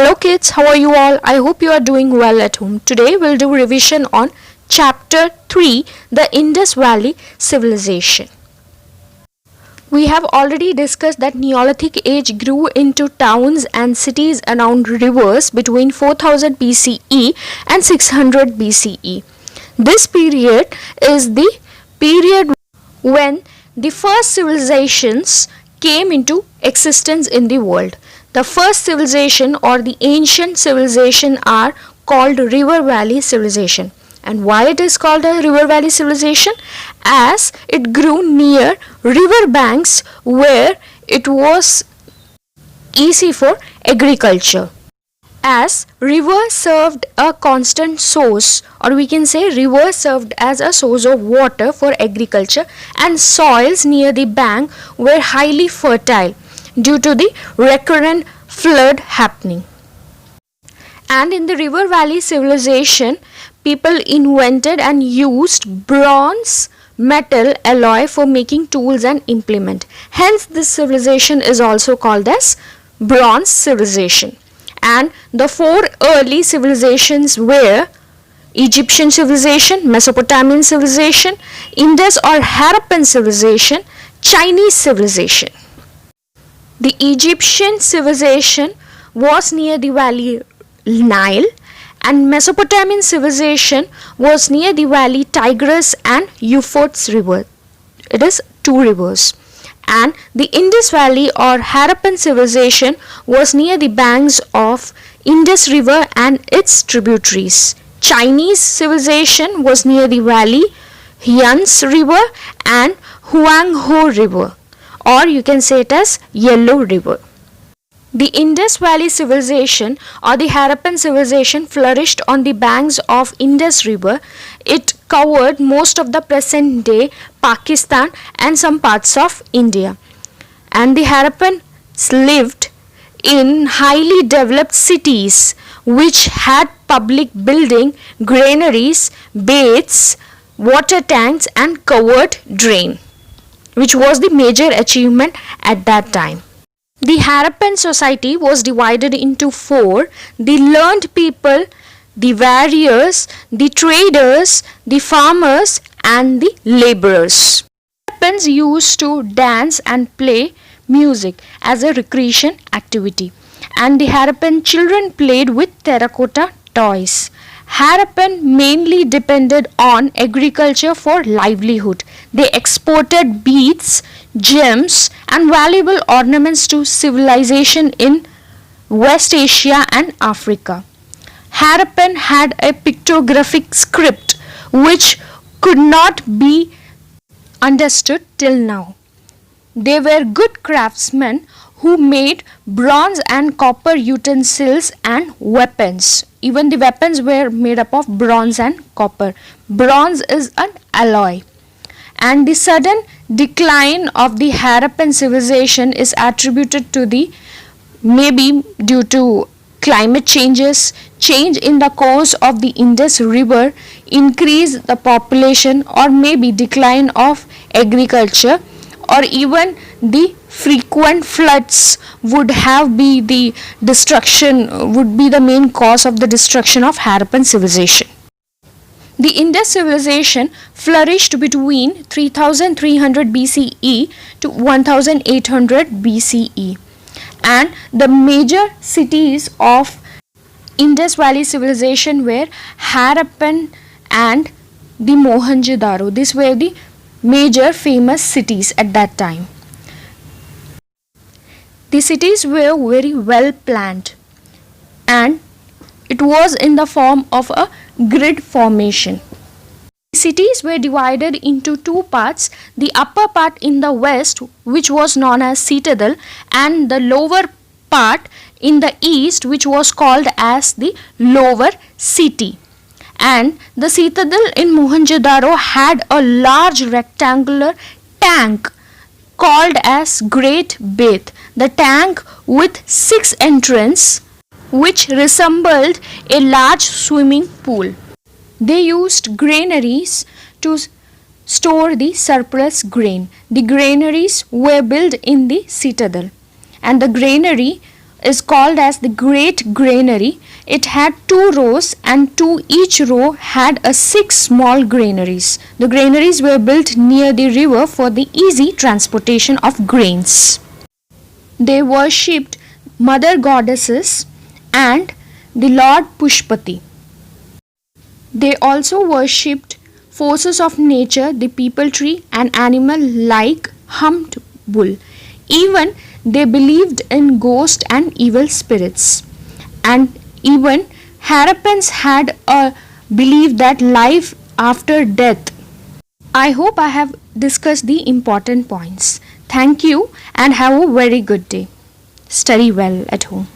Hello kids, how are you all? I hope you are doing well at home. Today we'll do revision on Chapter 3 The Indus Valley Civilization. We have already discussed that Neolithic age grew into towns and cities around rivers between 4000 BCE and 600 BCE. This period is the period when the first civilizations came into existence in the world. The first civilization or the ancient civilization are called River Valley Civilization. And why it is called a River Valley Civilization? As it grew near river banks where it was easy for agriculture. As river served a constant source, or we can say river served as a source of water for agriculture, and soils near the bank were highly fertile due to the recurrent flood happening. And in the River Valley Civilization, people invented and used bronze metal alloy for making tools and implement. Hence this civilization is also called as Bronze Civilization. And the four early civilizations were Egyptian civilization, Mesopotamian civilization, Indus or Harappan civilization, Chinese civilization. The Egyptian civilization was near the valley Nile, and Mesopotamian civilization was near the valley Tigris and Euphrates river. It is two rivers. And the Indus Valley or Harappan civilization was near the banks of Indus River and its tributaries. Chinese civilization was near the valley Yangtze River and Huanghe River, or you can say it as Yellow River. The Indus Valley Civilization or the Harappan civilization flourished on the banks of Indus River. It covered most of the present day Pakistan and some parts of India. And the Harappans lived in highly developed cities which had public building, granaries, baths, water tanks and covered drain, which was the major achievement at that time. The Harappan Society was divided into four: the learned people, the warriors, the traders, the farmers and the laborers. Harappans used to dance and play music as a recreation activity, and the Harappan children played with terracotta toys. Harappan mainly depended on agriculture for livelihood. They exported beads, gems and valuable ornaments to civilization in West Asia and Africa. Harappan had a pictographic script which could not be understood till now. They were good craftsmen who made bronze and copper utensils and weapons. Even the weapons were made up of bronze and copper. Bronze is an alloy. And the sudden decline of the Harappan civilization is attributed to the maybe due to climate changes, change in the course of the Indus River, increase the population, or maybe decline of agriculture, or even the frequent floods would be the main cause of the destruction of Harappan civilization. The Indus civilization flourished between 3300 BCE to 1800 BCE, and the major cities of Indus Valley civilization were Harappan and the Mohenjo-daro. These were the major famous cities at that time. The cities were very well planned, and it was in the form of a grid formation. The cities were divided into two parts: the upper part in the west, which was known as Citadel, and the lower part in the east, which was called as the Lower City. And the Citadel in Mohenjo-daro had a large rectangular tank called as Great Bath. The tank with 6 entrances, which resembled a large swimming pool. They used granaries to store the surplus grain. The granaries were built in the citadel, and the granary is called as the Great Granary. It had 2 rows, and each row had 6 small granaries. The granaries were built near the river for the easy transportation of grains. They worshipped mother goddesses and the Lord Pushpati. They also worshipped forces of nature, the peepal tree, an animal like humped bull. Even they believed in ghosts and evil spirits. And even Harappans had a belief that life after death. I hope I have discussed the important points. Thank you and have a very good day. Study well at home.